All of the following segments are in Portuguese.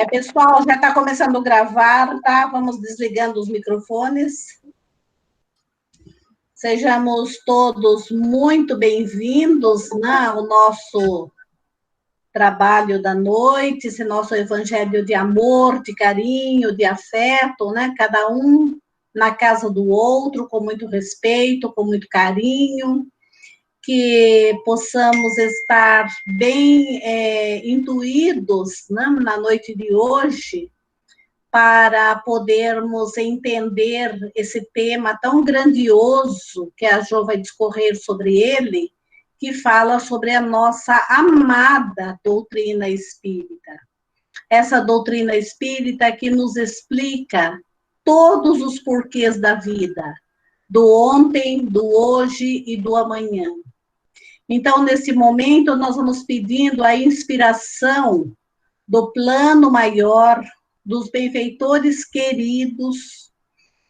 Pessoal, já está começando a gravar, tá? Vamos desligando os microfones. Sejamos todos muito bem-vindos, né, ao nosso trabalho da noite, esse nosso evangelho de amor, de carinho, de afeto, né? Cada um na casa do outro, com muito respeito, com muito carinho, que possamos estar bem intuídos, né, na noite de hoje, para podermos entender esse tema tão grandioso que a Jo vai discorrer sobre ele, que fala sobre a nossa amada doutrina espírita. Essa doutrina espírita que nos explica todos os porquês da vida, do ontem, do hoje e do amanhã. Então, nesse momento, nós vamos pedindo a inspiração do plano maior, dos benfeitores queridos,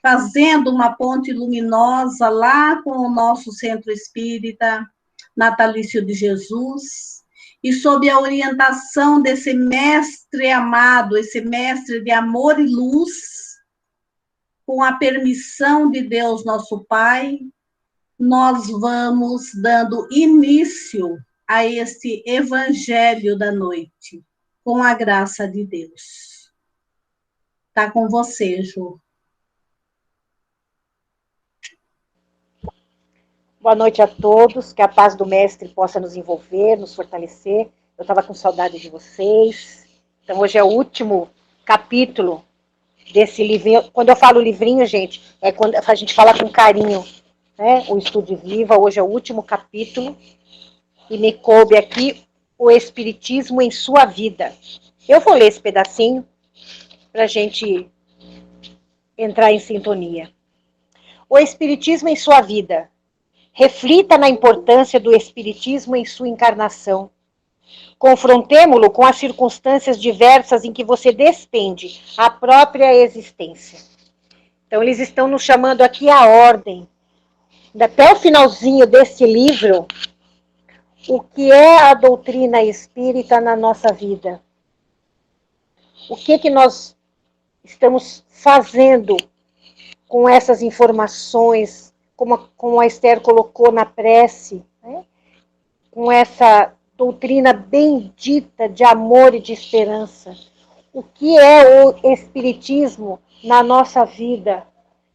fazendo uma ponte luminosa lá com o nosso centro espírita Natalício de Jesus, e sob a orientação desse mestre amado, esse mestre de amor e luz, com a permissão de Deus nosso Pai, nós vamos dando início a este evangelho da noite, com a graça de Deus. Está com você, Ju. Boa noite a todos, que a paz do Mestre possa nos envolver, nos fortalecer. Eu estava com saudade de vocês. Então, hoje é o último capítulo desse livrinho. Quando eu falo livrinho, gente, é quando a gente fala com carinho, né? O Estude Viva, hoje é o último capítulo, e me coube aqui o Espiritismo em sua vida. Eu vou ler esse pedacinho para a gente entrar em sintonia. O Espiritismo em sua vida. Reflita na importância do Espiritismo em sua encarnação. Confrontemo-lo com as circunstâncias diversas em que você despende a própria existência. Então, eles estão nos chamando aqui à ordem. Até o finalzinho desse livro, o que é a doutrina espírita na nossa vida? O que nós estamos fazendo com essas informações, como a Esther colocou na prece, né? Com essa doutrina bendita de amor e de esperança. O que é o Espiritismo na nossa vida,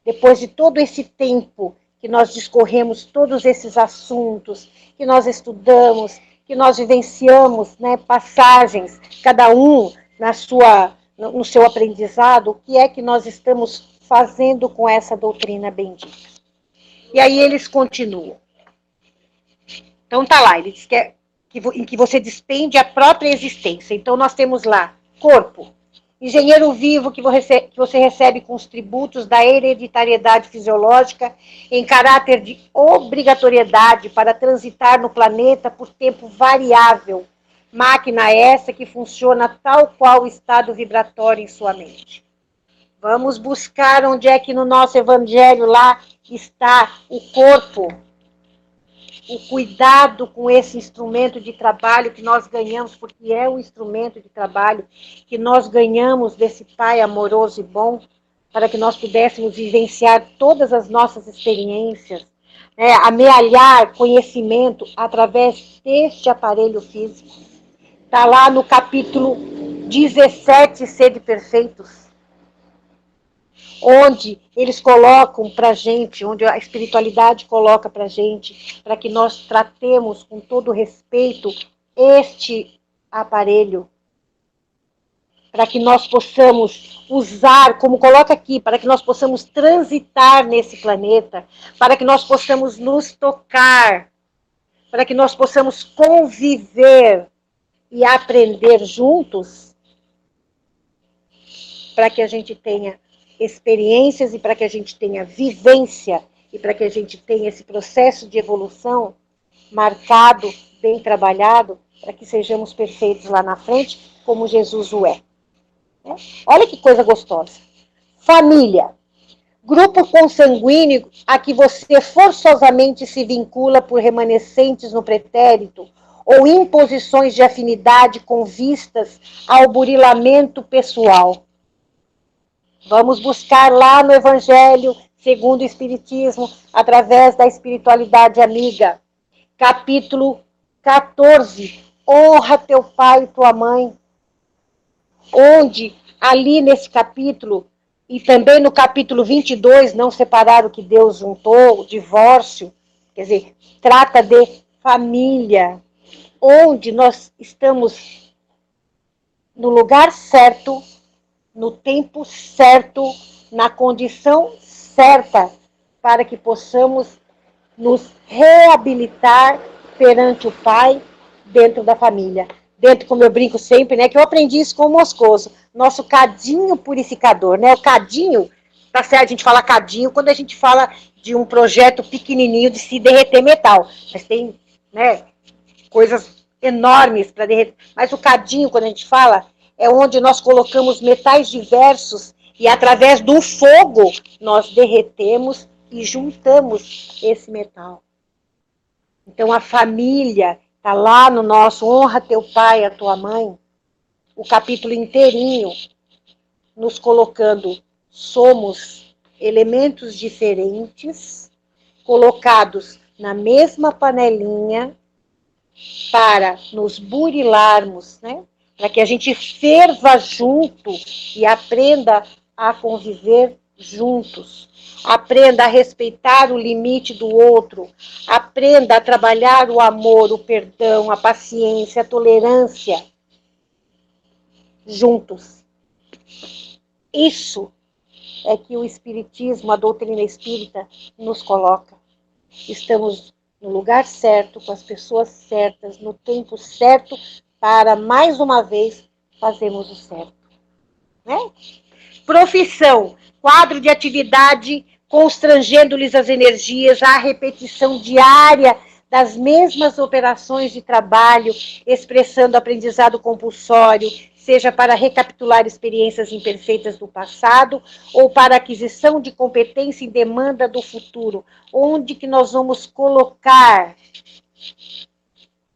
depois de todo esse tempo que nós discorremos todos esses assuntos, que nós estudamos, que nós vivenciamos, né, passagens, cada um no seu aprendizado, o que é que nós estamos fazendo com essa doutrina bendita? E aí eles continuam. Então tá lá, ele diz em que você despende a própria existência. Então nós temos lá corpo, engenheiro vivo que você recebe com os tributos da hereditariedade fisiológica em caráter de obrigatoriedade para transitar no planeta por tempo variável. Máquina essa que funciona tal qual o estado vibratório em sua mente. Vamos buscar onde é que no nosso evangelho lá está o corpo, o cuidado com esse instrumento de trabalho que nós ganhamos, porque é o instrumento de trabalho que nós ganhamos desse Pai amoroso e bom, para que nós pudéssemos vivenciar todas as nossas experiências, né, amealhar conhecimento através deste aparelho físico. Está lá no capítulo 17, Sede Perfeitos, onde eles colocam para a gente, onde a espiritualidade coloca para a gente, para que nós tratemos com todo respeito este aparelho, para que nós possamos usar, como coloca aqui, para que nós possamos transitar nesse planeta, para que nós possamos nos tocar, para que nós possamos conviver e aprender juntos, para que a gente tenha experiências e para que a gente tenha vivência e para que a gente tenha esse processo de evolução marcado, bem trabalhado, para que sejamos perfeitos lá na frente, como Jesus o é. Olha que coisa gostosa. Família. Grupo consanguíneo a que você forçosamente se vincula por remanescentes no pretérito ou imposições de afinidade com vistas ao burilamento pessoal. Vamos buscar lá no Evangelho segundo o Espiritismo, através da espiritualidade amiga. Capítulo 14, honra teu pai e tua mãe. Onde, ali nesse capítulo, e também no capítulo 22, não separar o que Deus juntou, o divórcio, quer dizer, trata de família, onde nós estamos no lugar certo, no tempo certo, na condição certa, para que possamos nos reabilitar perante o Pai dentro da família. Dentro, como eu brinco sempre, né, que eu aprendi isso com o Moscoso, nosso cadinho purificador, né? O cadinho, tá certo, a gente fala cadinho quando a gente fala de um projeto pequenininho de se derreter metal, mas tem, né, coisas enormes para derreter. Mas o cadinho, quando a gente fala, é onde nós colocamos metais diversos e através do fogo nós derretemos e juntamos esse metal. Então a família está lá no nosso honra teu pai e a tua mãe, o capítulo inteirinho, nos colocando, somos elementos diferentes, colocados na mesma panelinha, para nos burilarmos, né? Para que a gente ferva junto e aprenda a conviver juntos. Aprenda a respeitar o limite do outro. Aprenda a trabalhar o amor, o perdão, a paciência, a tolerância juntos. Isso é que o Espiritismo, a doutrina espírita, nos coloca. Estamos no lugar certo, com as pessoas certas, no tempo certo, para, mais uma vez, fazermos o certo. Né? Profissão, quadro de atividade, constrangendo-lhes as energias, a repetição diária das mesmas operações de trabalho, expressando aprendizado compulsório, seja para recapitular experiências imperfeitas do passado ou para aquisição de competência e demanda do futuro. Onde que nós vamos colocar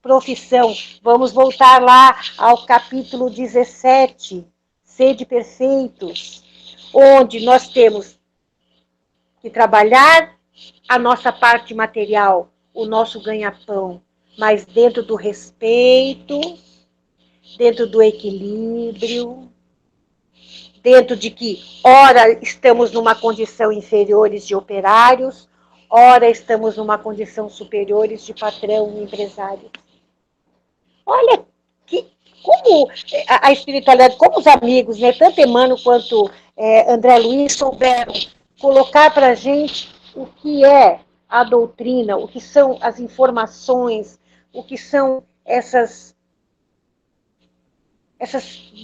profissão? Vamos voltar lá ao capítulo 17, Sede Perfeitos, onde nós temos que trabalhar a nossa parte material, o nosso ganha-pão, mas dentro do respeito, dentro do equilíbrio, dentro de que, ora, estamos numa condição inferiores de operários, ora, estamos numa condição superiores de patrão e empresário. Olha como a espiritualidade, como os amigos, né, tanto Emmanuel quanto André Luiz, souberam colocar para a gente o que é a doutrina, o que são as informações, o que são essas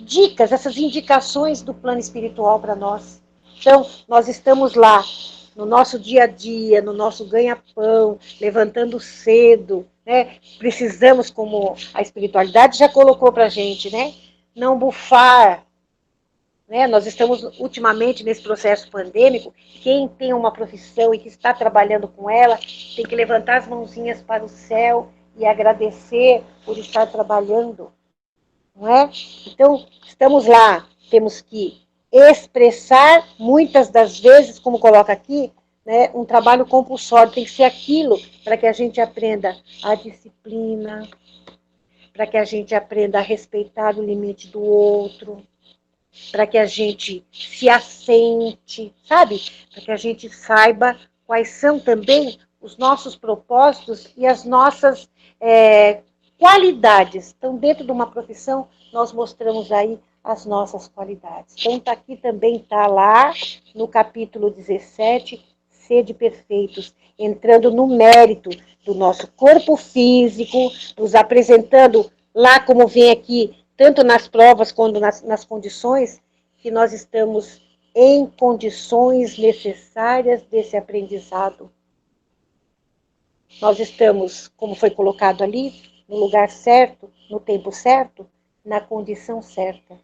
dicas, essas indicações do plano espiritual para nós. Então, nós estamos lá, no nosso dia a dia, no nosso ganha-pão, levantando cedo, né? Precisamos, como a espiritualidade já colocou para a gente, né? Não bufar. Né? Nós estamos, ultimamente, nesse processo pandêmico, quem tem uma profissão e que está trabalhando com ela, tem que levantar as mãozinhas para o céu e agradecer por estar trabalhando. Não é? Então, estamos lá, temos que expressar, muitas das vezes, como coloca aqui, né, um trabalho compulsório, tem que ser aquilo para que a gente aprenda a disciplina, para que a gente aprenda a respeitar o limite do outro, para que a gente se assente, sabe? Para que a gente saiba quais são também os nossos propósitos e as nossas qualidades. Então, dentro de uma profissão, nós mostramos aí as nossas qualidades. Então, tá aqui também, está lá no capítulo 17, Sede Perfeitos, entrando no mérito do nosso corpo físico, nos apresentando lá, como vem aqui, tanto nas provas quanto nas condições, que nós estamos em condições necessárias desse aprendizado. Nós estamos, como foi colocado ali, no lugar certo, no tempo certo, na condição certa.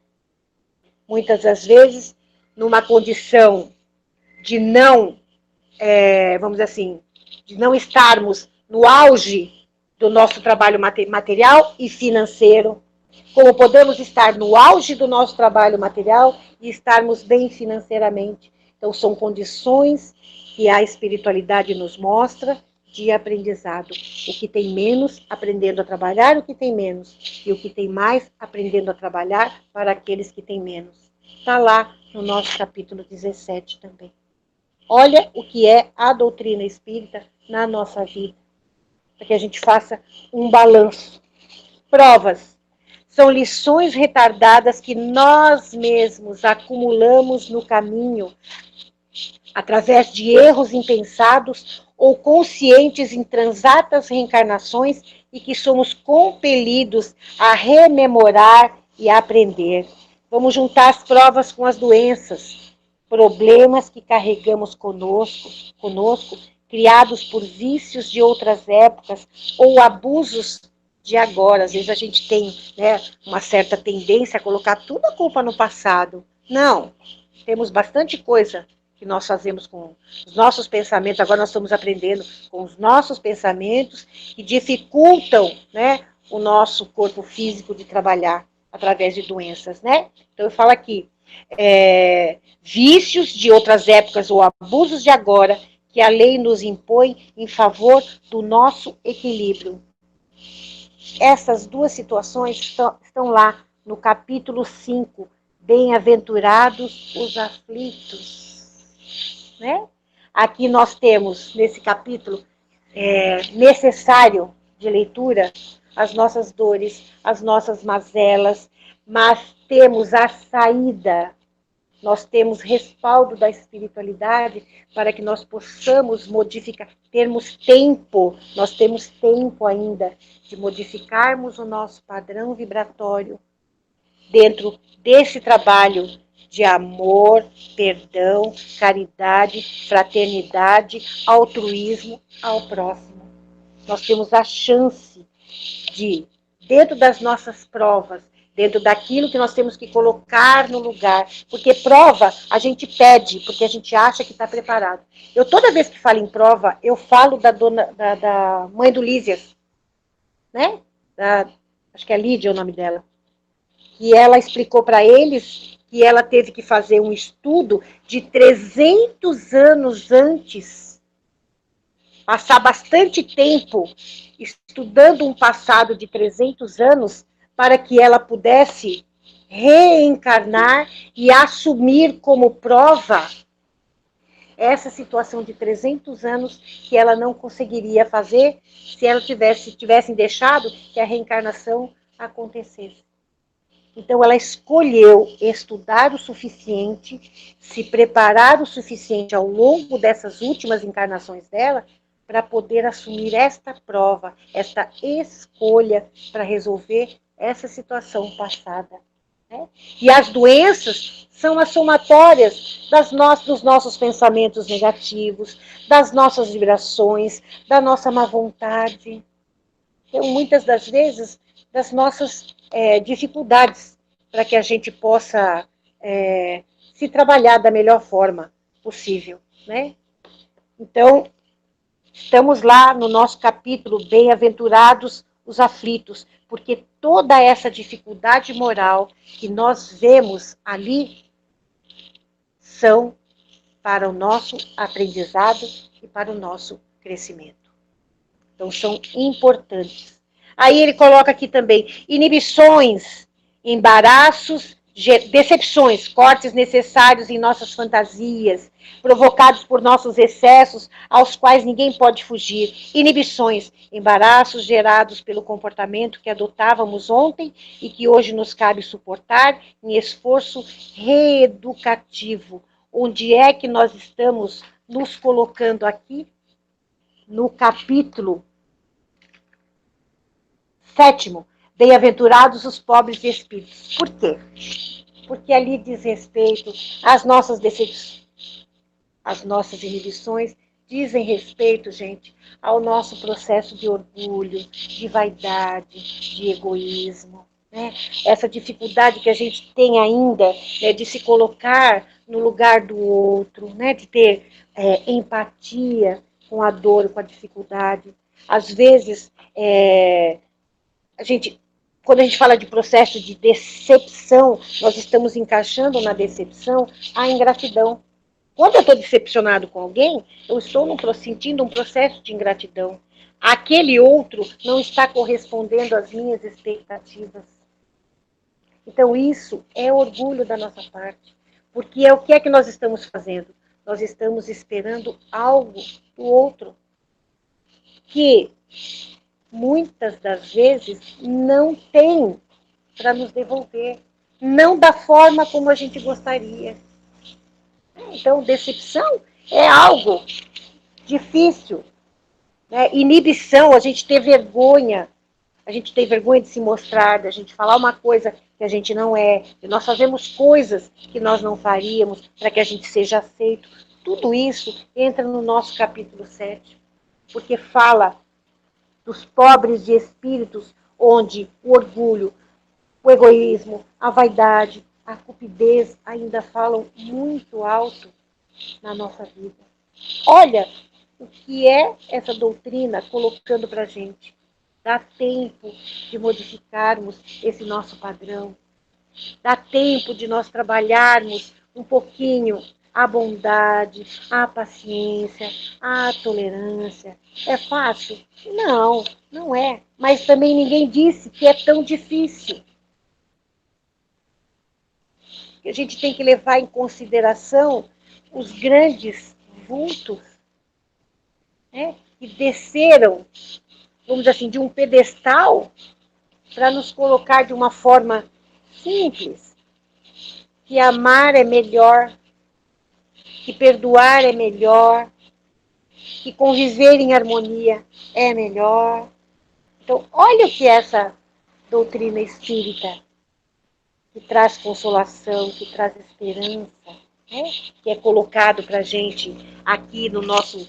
Muitas das vezes, numa condição de não, vamos dizer assim, de não estarmos no auge do nosso trabalho material e financeiro, como podemos estar no auge do nosso trabalho material e estarmos bem financeiramente. Então, são condições que a espiritualidade nos mostra de aprendizado. O que tem menos, aprendendo a trabalhar o que tem menos. E o que tem mais, aprendendo a trabalhar para aqueles que têm menos. Está lá no nosso capítulo 17 também. Olha o que é a doutrina espírita na nossa vida, para que a gente faça um balanço. Provas. São lições retardadas que nós mesmos acumulamos no caminho, através de erros impensados ou conscientes em transatas reencarnações e que somos compelidos a rememorar e a aprender. Vamos juntar as provas com as doenças, problemas que carregamos conosco, criados por vícios de outras épocas ou abusos de agora. Às vezes a gente tem, né, uma certa tendência a colocar tudo a culpa no passado. Não, temos bastante coisa que nós fazemos com os nossos pensamentos, agora nós estamos aprendendo com os nossos pensamentos, que dificultam, né, o nosso corpo físico de trabalhar através de doenças, né? Então eu falo aqui, vícios de outras épocas ou abusos de agora, que a lei nos impõe em favor do nosso equilíbrio. Essas duas situações estão lá no capítulo 5, Bem-aventurados os aflitos. Né? Aqui nós temos, nesse capítulo, necessário de leitura, as nossas dores, as nossas mazelas, mas temos a saída, nós temos respaldo da espiritualidade para que nós possamos modificar, nós temos tempo ainda de modificarmos o nosso padrão vibratório dentro desse trabalho de amor, perdão, caridade, fraternidade, altruísmo ao próximo. Nós temos a chance de, dentro das nossas provas, dentro daquilo que nós temos que colocar no lugar, porque prova a gente pede, porque a gente acha que está preparado. Eu, toda vez que falo em prova, eu falo da mãe do Lísias, né? Acho que é Lídia o nome dela. E ela explicou para eles que ela teve que fazer um estudo de 300 anos antes, passar bastante tempo estudando um passado de 300 anos para que ela pudesse reencarnar e assumir como prova essa situação de 300 anos que ela não conseguiria fazer se ela tivessem deixado que a reencarnação acontecesse. Então, ela escolheu estudar o suficiente, se preparar o suficiente ao longo dessas últimas encarnações dela, para poder assumir esta prova, esta escolha para resolver essa situação passada. Né? E as doenças são as somatórias dos nossos pensamentos negativos, das nossas vibrações, da nossa má vontade. Então, muitas das vezes, das nossas dificuldades para que a gente possa se trabalhar da melhor forma possível. Né? Então, estamos lá no nosso capítulo Bem-aventurados os aflitos, porque toda essa dificuldade moral que nós vemos ali são para o nosso aprendizado e para o nosso crescimento. Então, são importantes. Aí ele coloca aqui também inibições, embaraços, decepções, cortes necessários em nossas fantasias, provocados por nossos excessos, aos quais ninguém pode fugir. Inibições, embaraços gerados pelo comportamento que adotávamos ontem e que hoje nos cabe suportar em esforço reeducativo. Onde é que nós estamos nos colocando aqui? No capítulo 7º, Bem-aventurados os pobres de espíritos. Por quê? Porque ali diz respeito às nossas decepções, às nossas inibições, dizem respeito, gente, ao nosso processo de orgulho, de vaidade, de egoísmo. Né? Essa dificuldade que a gente tem ainda, né, de se colocar no lugar do outro, né, de ter empatia com a dor, com a dificuldade. às vezes, quando a gente fala de processo de decepção, nós estamos encaixando na decepção a ingratidão. Quando eu estou decepcionado com alguém, eu estou sentindo um processo de ingratidão. Aquele outro não está correspondendo às minhas expectativas. Então, isso é orgulho da nossa parte. Porque o que é que nós estamos fazendo? Nós estamos esperando algo do outro que muitas das vezes não tem para nos devolver. Não da forma como a gente gostaria. Então, decepção é algo difícil. Né? Inibição, a gente ter vergonha. A gente tem vergonha de se mostrar, de a gente falar uma coisa que a gente não é, de nós fazemos coisas que nós não faríamos para que a gente seja aceito. Tudo isso entra no nosso capítulo 7, porque fala dos pobres de espíritos, onde o orgulho, o egoísmo, a vaidade, a cupidez ainda falam muito alto na nossa vida. Olha o que é essa doutrina colocando para a gente. Dá tempo de modificarmos esse nosso padrão. Dá tempo de nós trabalharmos um pouquinho a bondade, a paciência, a tolerância. É fácil? Não, não é. Mas também ninguém disse que é tão difícil. A gente tem que levar em consideração os grandes vultos, né, que desceram, vamos dizer assim, de um pedestal para nos colocar de uma forma simples, que amar é melhor, que perdoar é melhor, que conviver em harmonia é melhor. Então, olha o que é essa doutrina espírita, que traz consolação, que traz esperança, né? Que é colocado para a gente aqui no nosso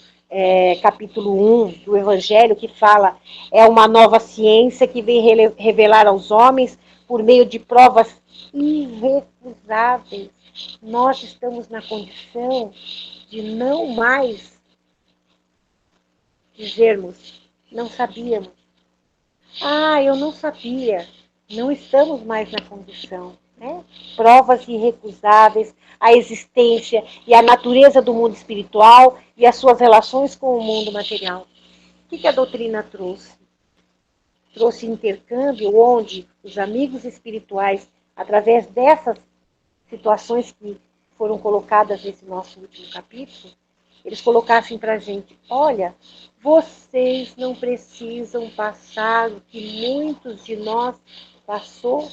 capítulo 1 do Evangelho, que fala, é uma nova ciência que vem revelar aos homens, por meio de provas irrecusáveis. Nós estamos na condição de não mais dizermos, não sabíamos. Ah, eu não sabia. Não estamos mais na condição. Né? Provas irrecusáveis, a existência e a natureza do mundo espiritual e as suas relações com o mundo material. O que a doutrina trouxe? Trouxe intercâmbio onde os amigos espirituais, através dessas situações que foram colocadas nesse nosso último capítulo, eles colocassem para a gente, olha, vocês não precisam passar o que muitos de nós passou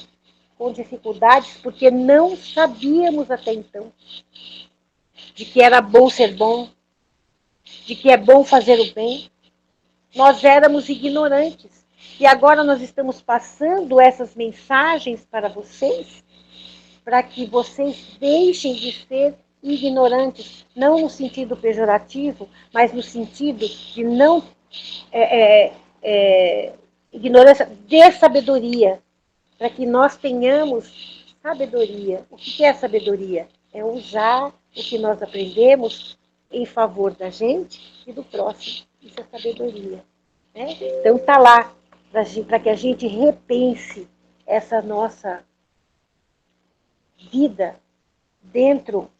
com dificuldades, porque não sabíamos até então de que era bom ser bom, de que é bom fazer o bem. Nós éramos ignorantes. E agora nós estamos passando essas mensagens para vocês, para que vocês deixem de ser ignorantes, não no sentido pejorativo, mas no sentido de não ignorância de sabedoria, para que nós tenhamos sabedoria. O que é sabedoria? É usar o que nós aprendemos em favor da gente e do próximo. Isso é sabedoria. Né? Então está lá, para que a gente repense essa nossa vida dentro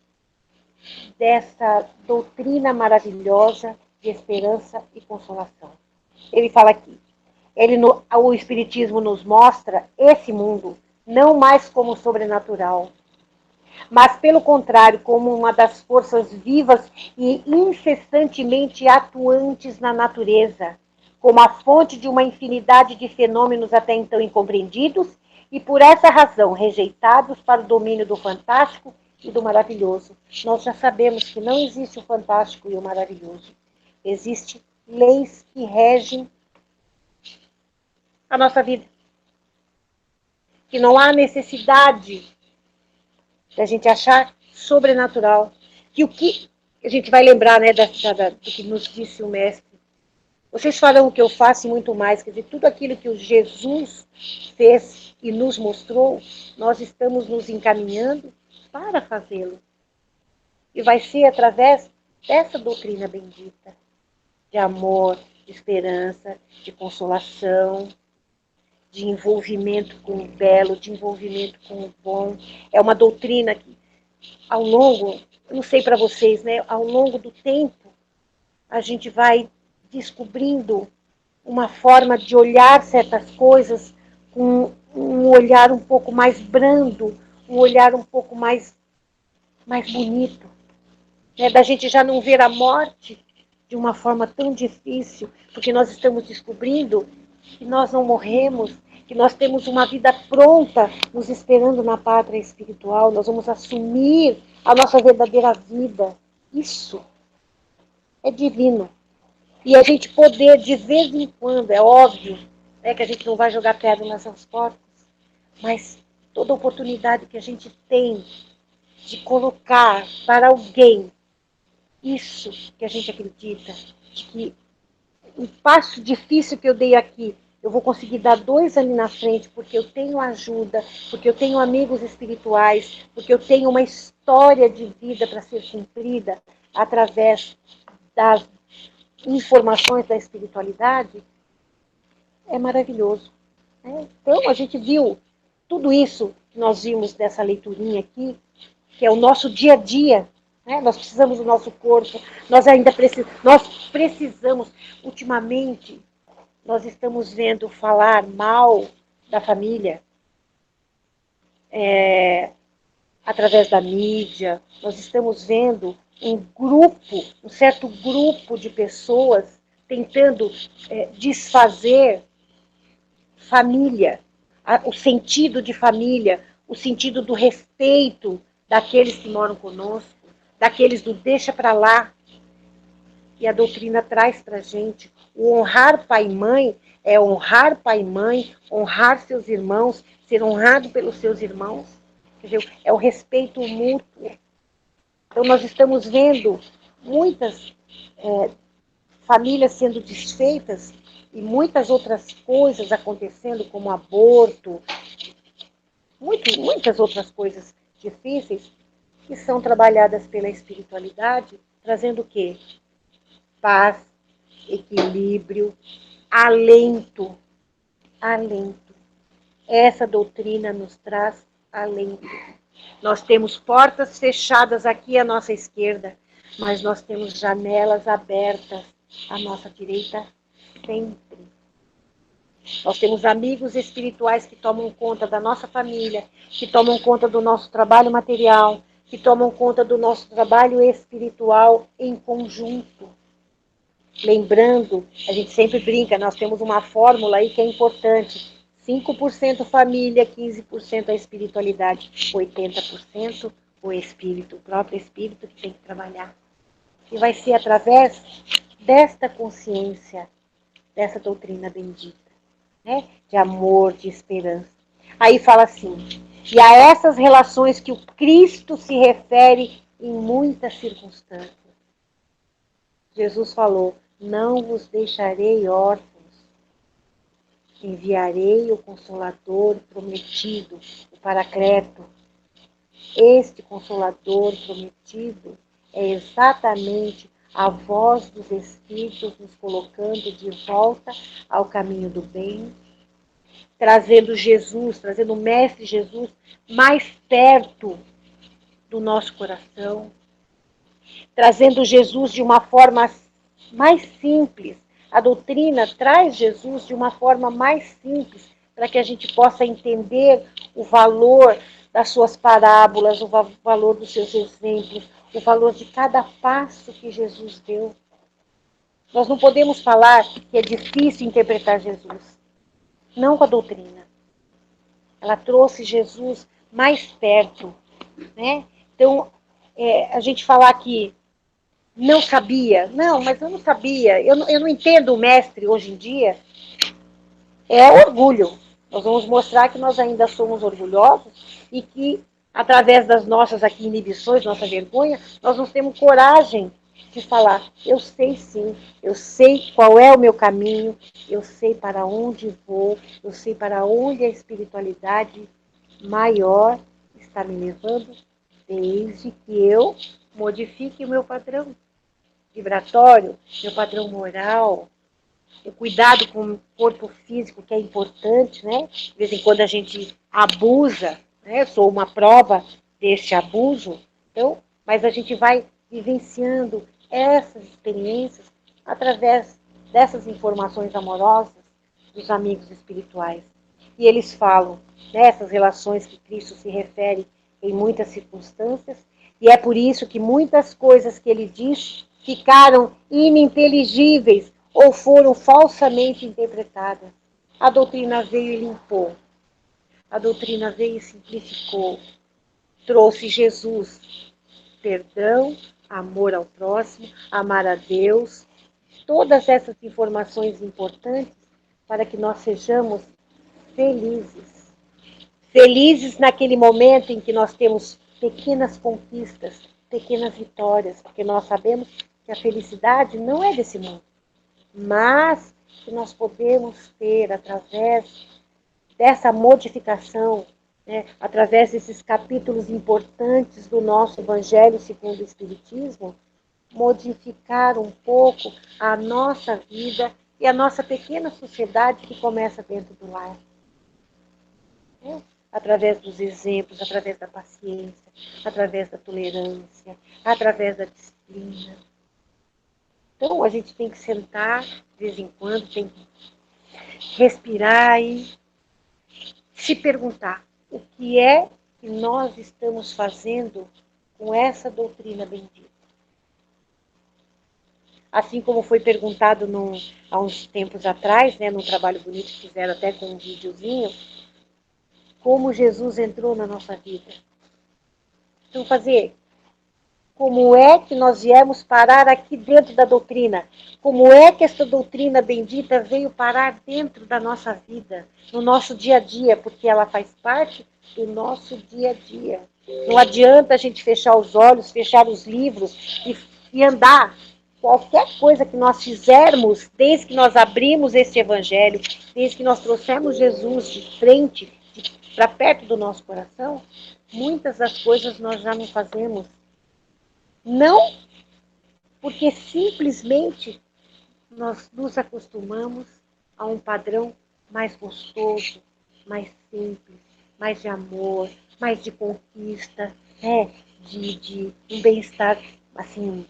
dessa doutrina maravilhosa de esperança e consolação. Ele fala aqui, o Espiritismo nos mostra esse mundo não mais como sobrenatural, mas, pelo contrário, como uma das forças vivas e incessantemente atuantes na natureza, como a fonte de uma infinidade de fenômenos até então incompreendidos e, por essa razão, rejeitados para o domínio do fantástico e do maravilhoso. Nós já sabemos que não existe o fantástico e o maravilhoso. Existem leis que regem a nossa vida. Que não há necessidade da gente achar sobrenatural. Que o que a gente vai lembrar, né, do que nos disse o mestre. Vocês farão o que eu faço e muito mais. Quer dizer, tudo aquilo que o Jesus fez e nos mostrou, nós estamos nos encaminhando para fazê-lo. E vai ser através dessa doutrina bendita, de amor, de esperança, de consolação, de envolvimento com o belo, de envolvimento com o bom. É uma doutrina que, ao longo, não sei para vocês, né? Ao longo do tempo, a gente vai descobrindo uma forma de olhar certas coisas com um olhar um pouco mais brando, um olhar um pouco mais bonito. Né? Da gente já não ver a morte de uma forma tão difícil, porque nós estamos descobrindo que nós não morremos, que nós temos uma vida pronta nos esperando na pátria espiritual, nós vamos assumir a nossa verdadeira vida. Isso é divino. E a gente poder, de vez em quando, é óbvio, né, que a gente não vai jogar pedra nessas portas, mas toda oportunidade que a gente tem de colocar para alguém isso que a gente acredita, de que um passo difícil que eu dei aqui, eu vou conseguir dar 2 ali na frente, porque eu tenho ajuda, porque eu tenho amigos espirituais, porque eu tenho uma história de vida para ser cumprida através das informações da espiritualidade, é maravilhoso. Né? Então, a gente viu tudo isso que nós vimos dessa leiturinha aqui, que é o nosso dia a dia. Né? Nós precisamos do nosso corpo, nós precisamos, ultimamente, nós estamos vendo falar mal da família através da mídia, nós estamos vendo um certo grupo de pessoas tentando desfazer família, o sentido de família, o sentido do respeito daqueles que moram conosco, daqueles do deixa para lá. E a doutrina traz para a gente o honrar pai e mãe é honrar pai e mãe, honrar seus irmãos, ser honrado pelos seus irmãos. Entendeu? É o respeito mútuo. Então, nós estamos vendo muitas famílias sendo desfeitas e muitas outras coisas acontecendo, como aborto, muitas outras coisas difíceis, que são trabalhadas pela espiritualidade, trazendo o quê? Paz, equilíbrio, alento. Alento. Essa doutrina nos traz alento. Nós temos portas fechadas aqui à nossa esquerda, mas nós temos janelas abertas à nossa direita sempre. Nós temos amigos espirituais que tomam conta da nossa família, que tomam conta do nosso trabalho material, que tomam conta do nosso trabalho espiritual em conjunto. Lembrando, a gente sempre brinca, nós temos uma fórmula aí que é importante. 5% família, 15% a espiritualidade, 80% o espírito, o próprio espírito que tem que trabalhar. E vai ser através desta consciência, dessa doutrina bendita, né? De amor, de esperança. Aí fala assim, e a essas relações que o Cristo se refere em muitas circunstâncias. Jesus falou, não vos deixarei órfãos, enviarei o Consolador prometido, o Paracleto. Este Consolador prometido é exatamente a voz dos Espíritos nos colocando de volta ao caminho do bem, trazendo Jesus, trazendo o Mestre Jesus mais perto do nosso coração, trazendo Jesus de uma forma mais simples. A doutrina traz Jesus de uma forma mais simples, para que a gente possa entender o valor das suas parábolas, o valor dos seus exemplos, o valor de cada passo que Jesus deu. Nós não podemos falar que é difícil interpretar Jesus. Não com a doutrina. Ela trouxe Jesus mais perto. Né? Então, a gente falar que não sabia. Não, mas eu não sabia. Eu não entendo o mestre hoje em dia. É orgulho. Nós vamos mostrar que nós ainda somos orgulhosos e que, através das nossas aqui inibições, nossa vergonha, nós não temos coragem de falar, eu sei sim, eu sei qual é o meu caminho, eu sei para onde vou, eu sei para onde a espiritualidade maior está me levando, desde que eu modifique o meu padrão vibratório, meu padrão moral, o cuidado com o corpo físico, que é importante, né? De vez em quando a gente abusa, né? Eu sou uma prova desse abuso, então, mas a gente vai vivenciando essas experiências através dessas informações amorosas dos amigos espirituais. E eles falam dessas relações que Cristo se refere em muitas circunstâncias, e é por isso que muitas coisas que ele diz ficaram ininteligíveis ou foram falsamente interpretadas. A doutrina veio e limpou. A doutrina veio e simplificou. Trouxe Jesus, perdão, amor ao próximo, amar a Deus, todas essas informações importantes para que nós sejamos felizes. Felizes naquele momento em que nós temos pequenas conquistas, pequenas vitórias, porque nós sabemos que a felicidade não é desse mundo, mas que nós podemos ter através dessa modificação, né, através desses capítulos importantes do nosso Evangelho segundo o Espiritismo, modificar um pouco a nossa vida e a nossa pequena sociedade que começa dentro do lar. Né? Através dos exemplos, através da paciência, através da tolerância, através da disciplina. Então, a gente tem que sentar, de vez em quando, tem que respirar e se perguntar o que é que nós estamos fazendo com essa doutrina bendita. Assim como foi perguntado há uns tempos atrás, né, num trabalho bonito que fizeram até com um videozinho, como Jesus entrou na nossa vida. Então, como é que nós viemos parar aqui dentro da doutrina? Como é que essa doutrina bendita veio parar dentro da nossa vida, no nosso dia a dia, porque ela faz parte do nosso dia a dia. Não adianta a gente fechar os olhos, fechar os livros e andar. Qualquer coisa que nós fizermos, desde que nós abrimos esse evangelho, desde que nós trouxemos Jesus de frente, para perto do nosso coração, muitas das coisas nós já não fazemos. Não porque simplesmente nós nos acostumamos a um padrão mais gostoso, mais simples, mais de amor, mais de conquista, né? de um bem-estar assim,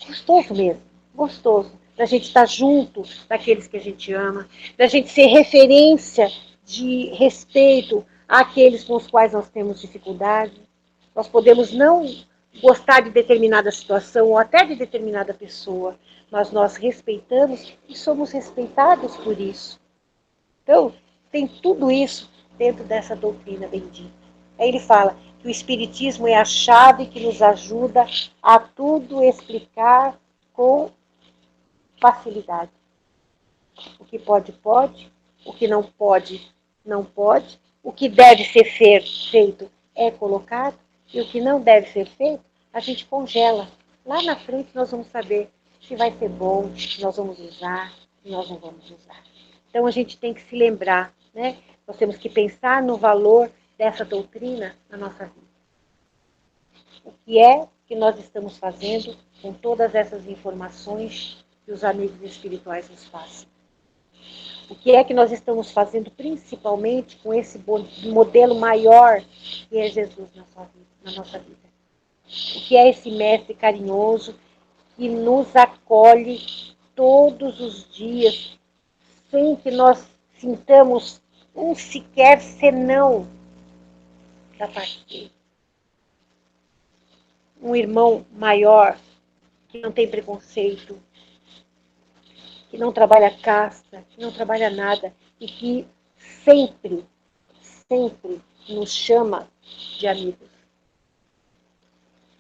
gostoso mesmo, gostoso. Da gente estar junto daqueles que a gente ama, da gente ser referência de respeito àqueles com os quais nós temos dificuldade. Nós podemos não gostar de determinada situação ou até de determinada pessoa, mas nós respeitamos e somos respeitados por isso. Então, tem tudo isso dentro dessa doutrina bendita. Aí ele fala que o Espiritismo é a chave que nos ajuda a tudo explicar com facilidade. O que pode, pode. O que não pode, não pode. O que deve ser feito é colocado. E o que não deve ser feito, a gente congela. Lá na frente nós vamos saber se vai ser bom, se nós vamos usar, se nós não vamos usar. Então a gente tem que se lembrar, né? Nós temos que pensar no valor dessa doutrina na nossa vida. O que é que nós estamos fazendo com todas essas informações que os amigos espirituais nos passam? O que é que nós estamos fazendo principalmente com esse modelo maior que é Jesus na nossa vida? O que é esse mestre carinhoso que nos acolhe todos os dias, sem que nós sintamos um sequer senão da parte dele? Um irmão maior, que não tem preconceito, que não trabalha casta, que não trabalha nada, e que sempre, sempre nos chama de amigos.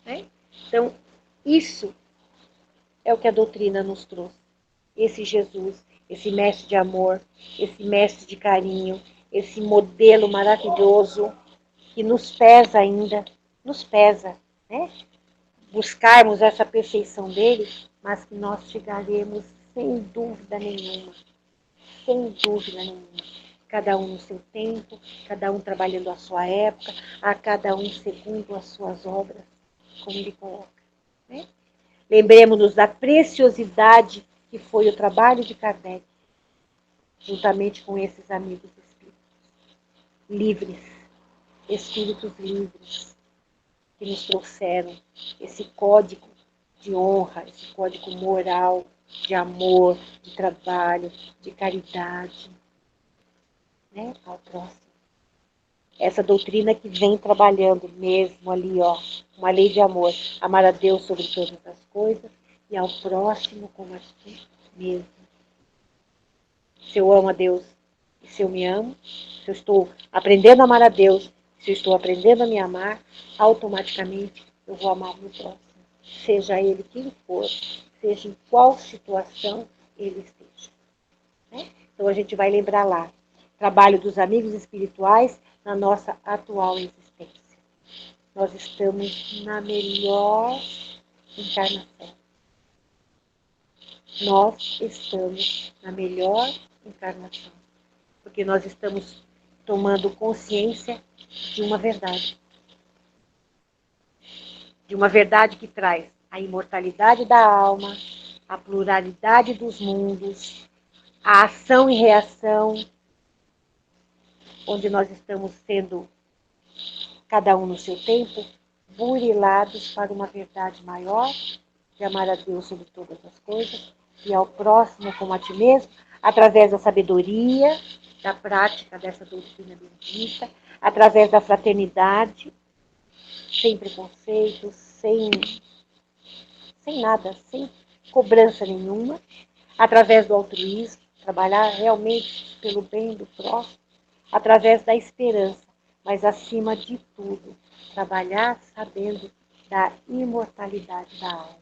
Né? Então, isso é o que a doutrina nos trouxe. Esse Jesus, esse mestre de amor, esse mestre de carinho, esse modelo maravilhoso que nos pesa ainda, nos pesa, né? Buscarmos essa perfeição dele, mas que nós chegaremos sem dúvida nenhuma. Sem dúvida nenhuma. Cada um no seu tempo, cada um trabalhando a sua época, a cada um segundo as suas obras, como ele coloca. Né? Lembremos-nos da preciosidade que foi o trabalho de Kardec, juntamente com esses amigos livres, espíritos livres, que nos trouxeram esse código de honra, esse código moral, de amor, de trabalho, de caridade, né, ao próximo. Essa doutrina que vem trabalhando mesmo ali, ó, uma lei de amor, amar a Deus sobre todas as coisas e ao próximo como a ti mesmo. Se eu amo a Deus e se eu me amo, se eu estou aprendendo a amar a Deus, se eu estou aprendendo a me amar, automaticamente eu vou amar o meu próximo. Seja ele quem for, seja em qual situação ele esteja. Né? Então a gente vai lembrar lá, trabalho dos amigos espirituais na nossa atual existência. Nós estamos na melhor encarnação. Nós estamos na melhor encarnação. Porque nós estamos tomando consciência de uma verdade. De uma verdade que traz a imortalidade da alma, a pluralidade dos mundos, a ação e reação, onde nós estamos sendo, cada um no seu tempo, burilados para uma verdade maior, de amar a Deus sobre todas as coisas, e ao próximo como a ti mesmo, através da sabedoria, da prática dessa doutrina bendita, através da fraternidade, sem preconceitos, sem nada, sem cobrança nenhuma, através do altruísmo, trabalhar realmente pelo bem do próximo, através da esperança, mas acima de tudo, trabalhar sabendo da imortalidade da alma.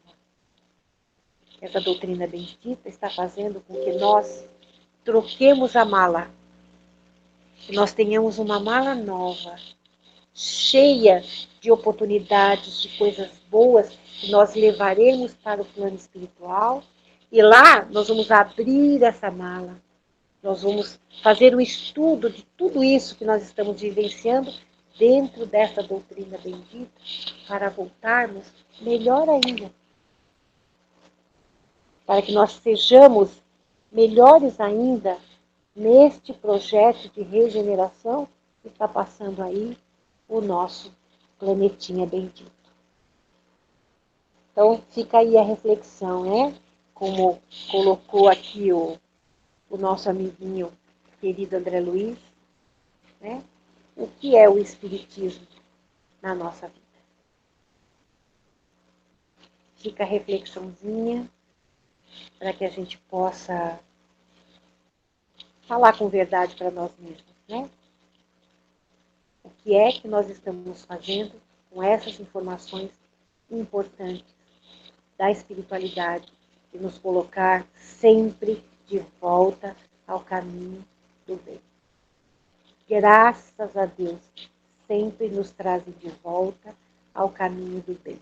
Essa doutrina bendita está fazendo com que nós troquemos a mala, que nós tenhamos uma mala nova, cheia de oportunidades, de coisas boas que nós levaremos para o plano espiritual. E lá nós vamos abrir essa mala. Nós vamos fazer um estudo de tudo isso que nós estamos vivenciando dentro dessa doutrina bendita para voltarmos melhor ainda. Para que nós sejamos melhores ainda neste projeto de regeneração que está passando aí o nosso planetinha bendito. Então, fica aí a reflexão, né? Como colocou aqui o nosso amiguinho querido André Luiz, né? O que é o Espiritismo na nossa vida? Fica a reflexãozinha para que a gente possa falar com verdade para nós mesmos, né? O que é que nós estamos fazendo com essas informações importantes da espiritualidade e nos colocar sempre de volta ao caminho do bem. Graças a Deus, sempre nos trazem de volta ao caminho do bem.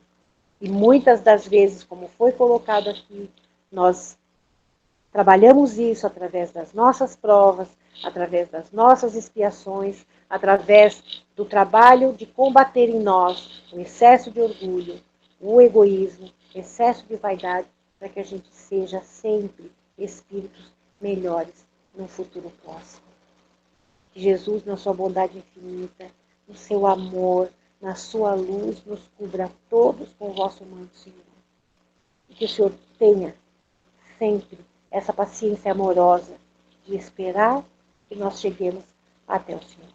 E muitas das vezes, como foi colocado aqui, nós trabalhamos isso através das nossas provas, através das nossas expiações, através do trabalho de combater em nós o excesso de orgulho, o egoísmo, excesso de vaidade, para que a gente seja sempre espíritos melhores no futuro próximo. Que Jesus, na sua bondade infinita, no seu amor, na sua luz, nos cubra todos com o vosso manto, Senhor. E que o Senhor tenha sempre essa paciência amorosa de esperar que nós cheguemos até o Senhor.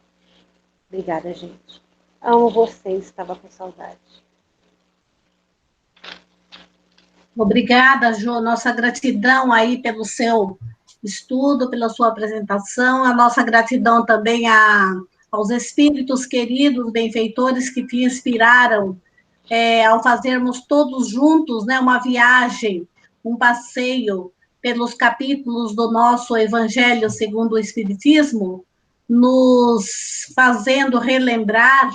Obrigada, gente. Amo vocês, estava com saudade. Obrigada, Jo. Nossa gratidão aí pelo seu estudo, pela sua apresentação. A nossa gratidão também aos espíritos queridos, benfeitores que te inspiraram ao fazermos todos juntos, né, uma viagem, um passeio pelos capítulos do nosso Evangelho segundo o Espiritismo, nos fazendo relembrar,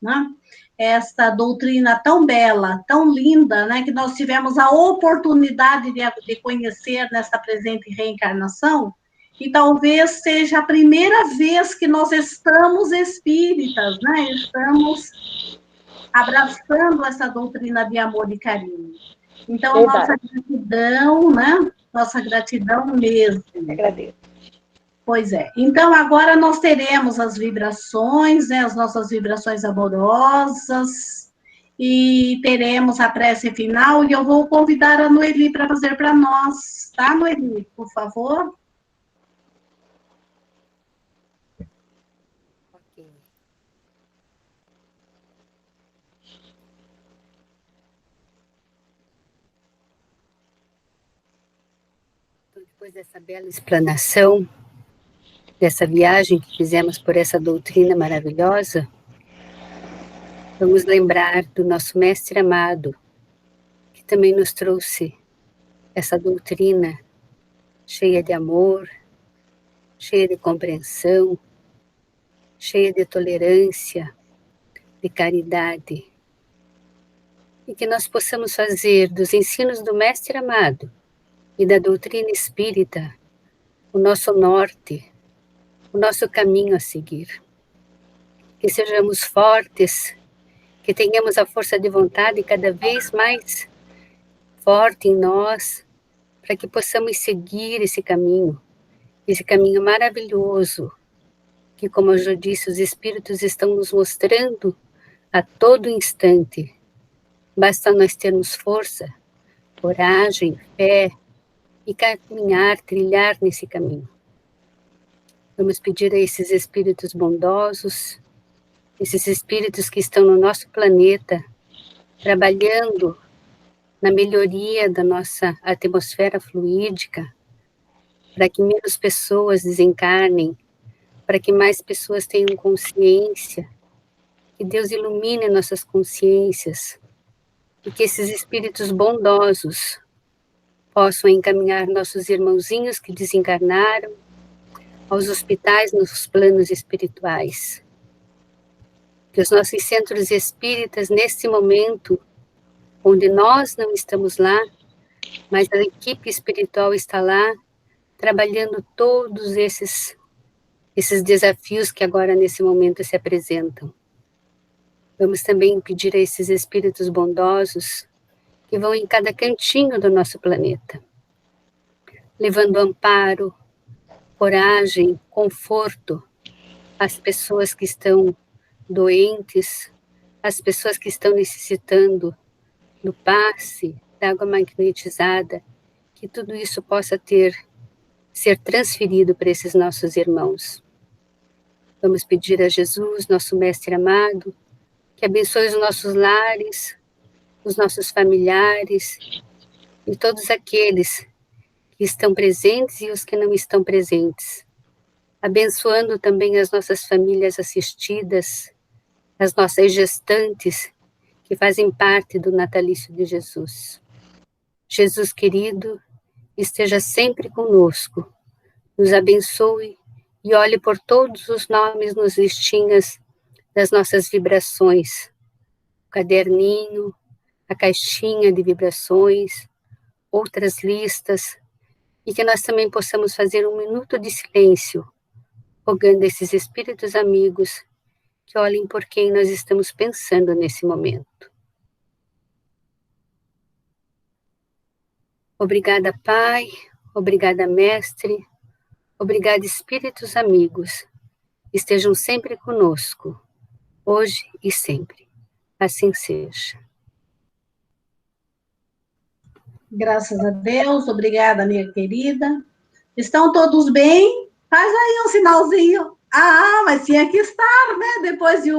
né, esta doutrina tão bela, tão linda, né, que nós tivemos a oportunidade de conhecer nesta presente reencarnação, e talvez seja a primeira vez que nós estamos espíritas, né, estamos abraçando essa doutrina de amor e carinho. Então, nossa gratidão, né? Nossa gratidão mesmo. Agradeço. Pois é. Então, agora nós teremos as vibrações, né? As nossas vibrações amorosas, e teremos a prece final, e eu vou convidar a Noeli para fazer para nós, tá, Noeli? Por favor. Ok. Então, depois dessa bela explanação, dessa viagem que fizemos por essa doutrina maravilhosa, vamos lembrar do nosso mestre amado, que também nos trouxe essa doutrina cheia de amor, cheia de compreensão, cheia de tolerância, de caridade. E que nós possamos fazer dos ensinos do mestre amado e da doutrina espírita o nosso norte, o nosso caminho a seguir. Que sejamos fortes, que tenhamos a força de vontade cada vez mais forte em nós, para que possamos seguir esse caminho maravilhoso, que, como eu já disse, os Espíritos estão nos mostrando a todo instante. Basta nós termos força, coragem, fé e caminhar, trilhar nesse caminho. Vamos pedir a esses Espíritos bondosos, esses Espíritos que estão no nosso planeta, trabalhando na melhoria da nossa atmosfera fluídica, para que menos pessoas desencarnem, para que mais pessoas tenham consciência, que Deus ilumine nossas consciências, e que esses espíritos bondosos possam encaminhar nossos irmãozinhos que desencarnaram aos hospitais nos planos espirituais. Que os nossos centros espíritas, neste momento, onde nós não estamos lá, mas a equipe espiritual está lá, trabalhando todos esses desafios que agora, nesse momento, se apresentam. Vamos também pedir a esses espíritos bondosos que vão em cada cantinho do nosso planeta, levando amparo, coragem, conforto às pessoas que estão doentes, às pessoas que estão necessitando do passe, da água magnetizada, que tudo isso possa ser transferido para esses nossos irmãos. Vamos pedir a Jesus, nosso Mestre amado, que abençoe os nossos lares, os nossos familiares e todos aqueles que estão presentes e os que não estão presentes, abençoando também as nossas famílias assistidas, as nossas gestantes, que fazem parte do natalício de Jesus. Jesus querido, esteja sempre conosco, nos abençoe e olhe por todos os nomes nos listinhas das nossas vibrações, o caderninho, a caixinha de vibrações, outras listas, e que nós também possamos fazer um minuto de silêncio, rogando esses espíritos amigos que olhem por quem nós estamos pensando nesse momento. Obrigada, Pai, obrigada, Mestre, obrigada, espíritos amigos, estejam sempre conosco, hoje e sempre. Assim seja. Graças a Deus, obrigada, minha querida. Estão todos bem? Faz aí um sinalzinho. Ah, mas tinha que estar, né? Depois de